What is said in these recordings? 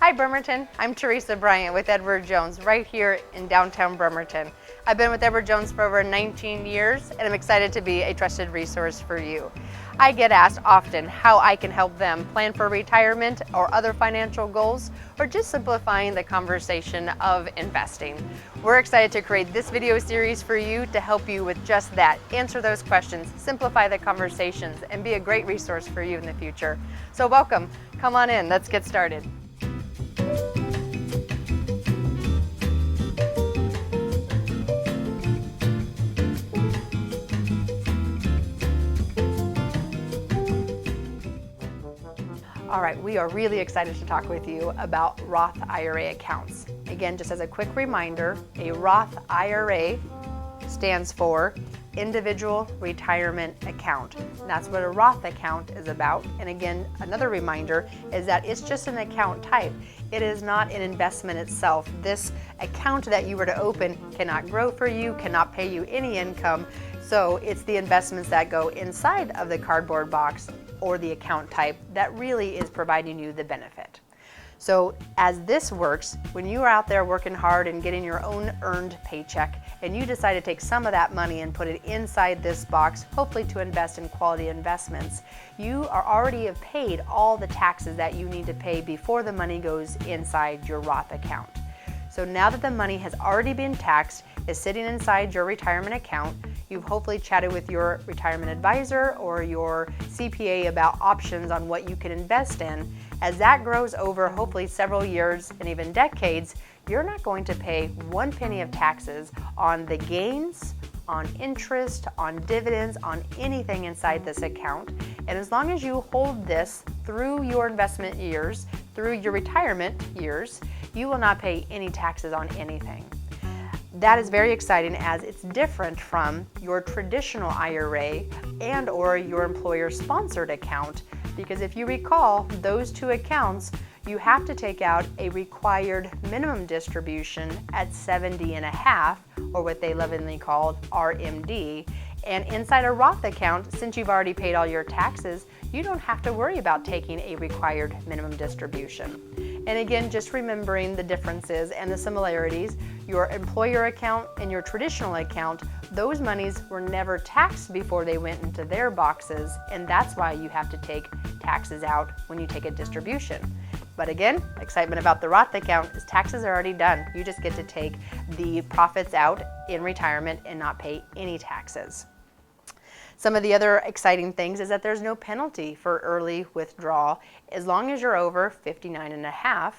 Hi Bremerton, I'm Teresa Bryant with Edward Jones right here in downtown Bremerton. I've been with Edward Jones for over 19 years and I'm excited to be a trusted resource for you. I get asked often how I can help them plan for retirement or other financial goals or just simplifying the conversation of investing. We're excited to create this video series for you to help you with just that. Answer those questions, simplify the conversations, and be a great resource for you in the future. So welcome, come on in, let's get started. All right, we are really excited to talk with you about Roth IRA accounts. Again, just as a quick reminder, a Roth IRA stands for Individual Retirement Account. And that's what a Roth account is about. And again, another reminder is that it's just an account type. It is not an investment itself. This account that you were to open cannot grow for you, cannot pay you any income. So it's the investments that go inside of the cardboard box or the account type that really is providing you the benefit. So as this works, when you are out there working hard and getting your own earned paycheck and you decide to take some of that money and put it inside this box, hopefully to invest in quality investments, you are already have paid all the taxes that you need to pay before the money goes inside your Roth account. So now that the money has already been taxed, is sitting inside your retirement account, you've hopefully chatted with your retirement advisor or your CPA about options on what you can invest in. As that grows over hopefully several years and even decades, you're not going to pay 1 penny of taxes on the gains, on interest, on dividends, on anything inside this account. And as long as you hold this through your investment years, through your retirement years, you will not pay any taxes on anything. That is very exciting as it's different from your traditional IRA and or your employer-sponsored account, because if you recall, those two accounts, you have to take out a required minimum distribution at 70.5, or what they lovingly call RMD. And inside a Roth account, since you've already paid all your taxes, you don't have to worry about taking a required minimum distribution. And again, just remembering the differences and the similarities, your employer account and your traditional account, those monies were never taxed before they went into their boxes, and that's why you have to take taxes out when you take a distribution. But again, excitement about the Roth account is taxes are already done. You just get to take the profits out in retirement and not pay any taxes. Some of the other exciting things is that there's no penalty for early withdrawal as long as you're over 59.5,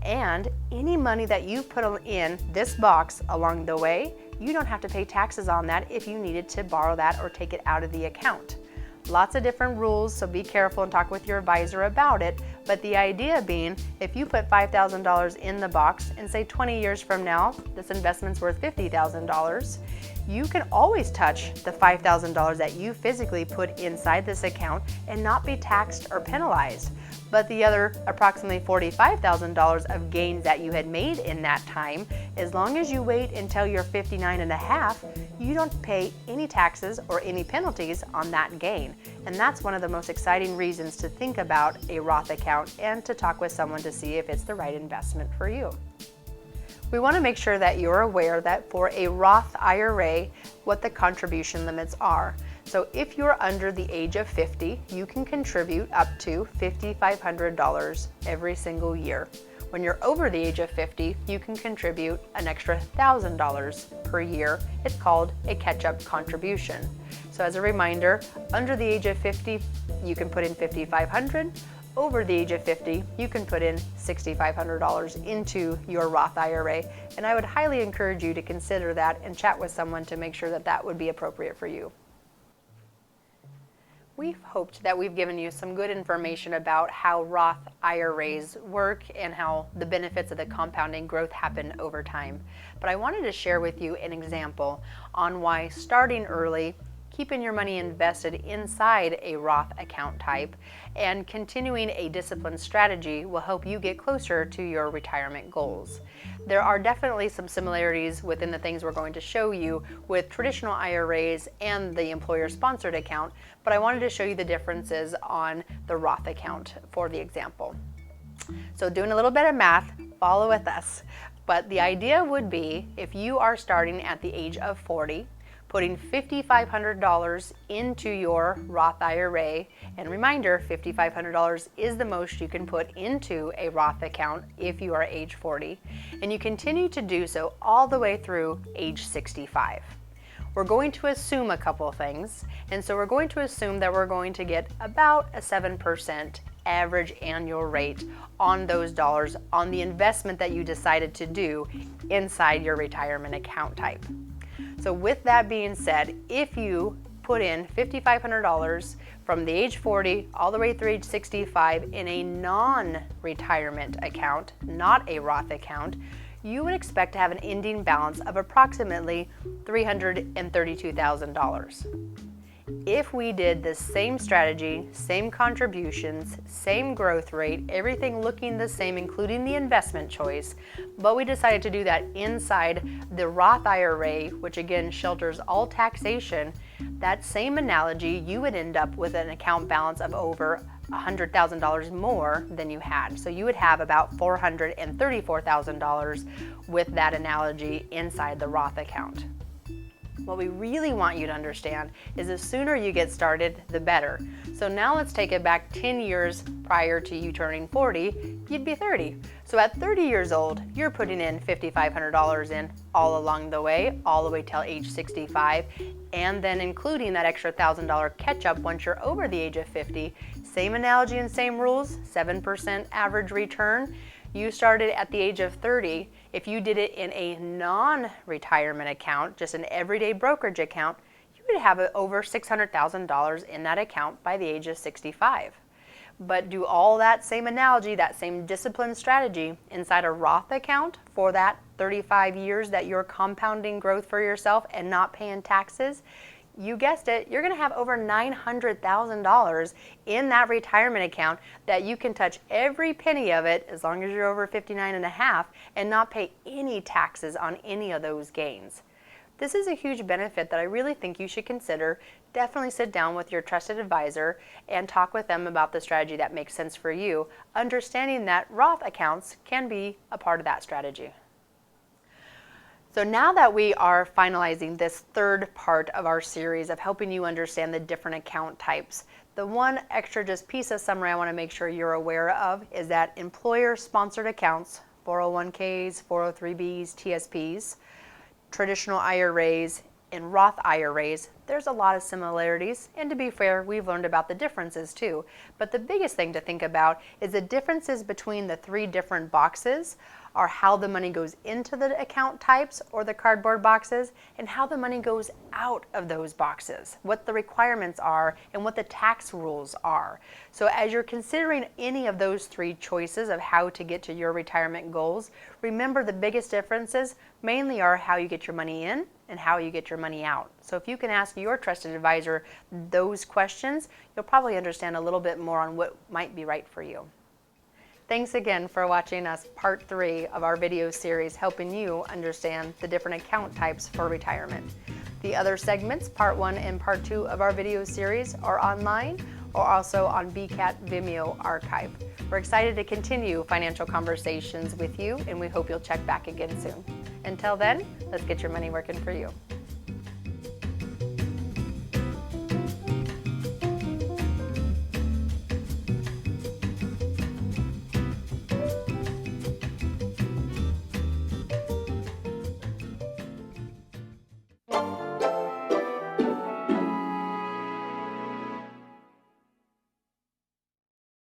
and any money that you put in this box along the way, you don't have to pay taxes on that if you needed to borrow that or take it out of the account. Lots of different rules, so be careful and talk with your advisor about it. But the idea being, if you put $5,000 in the box and say 20 years from now, this investment's worth $50,000, you can always touch the $5,000 that you physically put inside this account and not be taxed or penalized. But the other approximately $45,000 of gains that you had made in that time, as long as you wait until you're 59.5, you don't pay any taxes or any penalties on that gain. And that's one of the most exciting reasons to think about a Roth account and to talk with someone to see if it's the right investment for you. We want to make sure that you're aware that for a Roth IRA, what the contribution limits are. So if you're under the age of 50, you can contribute up to $5,500 every single year. When you're over the age of 50, you can contribute an extra $1,000 per year. It's called a catch-up contribution. So as a reminder, under the age of 50, you can put in $5,500. Over the age of 50, you can put in $6,500 into your Roth IRA, and I would highly encourage you to consider that and chat with someone to make sure that that would be appropriate for you. We've hoped that we've given you some good information about how Roth IRAs work and how the benefits of the compounding growth happen over time. But I wanted to share with you an example on why starting early, keeping your money invested inside a Roth account type, and continuing a disciplined strategy will help you get closer to your retirement goals. There are definitely some similarities within the things we're going to show you with traditional IRAs and the employer-sponsored account, but I wanted to show you the differences on the Roth account for the example. So doing a little bit of math, follow with us. But the idea would be if you are starting at the age of 40, putting $5,500 into your Roth IRA, and reminder, $5,500 is the most you can put into a Roth account if you are age 40, and you continue to do so all the way through age 65. We're going to assume a couple of things, and so we're going to assume that we're going to get about a 7% average annual rate on those dollars on the investment that you decided to do inside your retirement account type. So with that being said, if you put in $5,500 from the age 40 all the way through age 65 in a non-retirement account, not a Roth account, you would expect to have an ending balance of approximately $332,000. If we did the same strategy, same contributions, same growth rate, everything looking the same, including the investment choice, but we decided to do that inside the Roth IRA, which again shelters all taxation, that same analogy, you would end up with an account balance of over $100,000 more than you had. So you would have about $434,000 with that analogy inside the Roth account. What we really want you to understand is the sooner you get started, the better. So now let's take it back 10 years prior to you turning 40, you'd be 30. So at 30 years old, you're putting in $5,500 in all along the way till age 65, and then including that extra $1,000 catch up once you're over the age of 50. Same analogy and same rules, 7% average return. You started at the age of 30. If you did it in a non-retirement account, just an everyday brokerage account, you would have over $600,000 in that account by the age of 65. But do all that same analogy, that same discipline strategy inside a Roth account for that 35 years that you're compounding growth for yourself and not paying taxes, you guessed it, you're going to have over $900,000 in that retirement account that you can touch every penny of it as long as you're over 59 and a half and not pay any taxes on any of those gains. This is a huge benefit that I really think you should consider. Definitely sit down with your trusted advisor and talk with them about the strategy that makes sense for you, understanding that Roth accounts can be a part of that strategy. So now that we are finalizing this third part of our series of helping you understand the different account types, the one extra just piece of summary I want to make sure you're aware of is that employer-sponsored accounts, 401ks, 403bs, TSPs, traditional IRAs, and Roth IRAs, there's a lot of similarities, and to be fair, we've learned about the differences too. But the biggest thing to think about is the differences between the three different boxes are how the money goes into the account types or the cardboard boxes and how the money goes out of those boxes, what the requirements are and what the tax rules are. So as you're considering any of those three choices of how to get to your retirement goals, remember the biggest differences mainly are how you get your money in and how you get your money out. So if you can ask your trusted advisor those questions, you'll probably understand a little bit more on what might be right for you. Thanks again for watching us part 3 of our video series helping you understand the different account types for retirement. The other segments, part 1 and part 2 of our video series, are online or also on BKAT Vimeo archive. We're excited to continue financial conversations with you, and we hope you'll check back again soon. Until then, let's get your money working for you.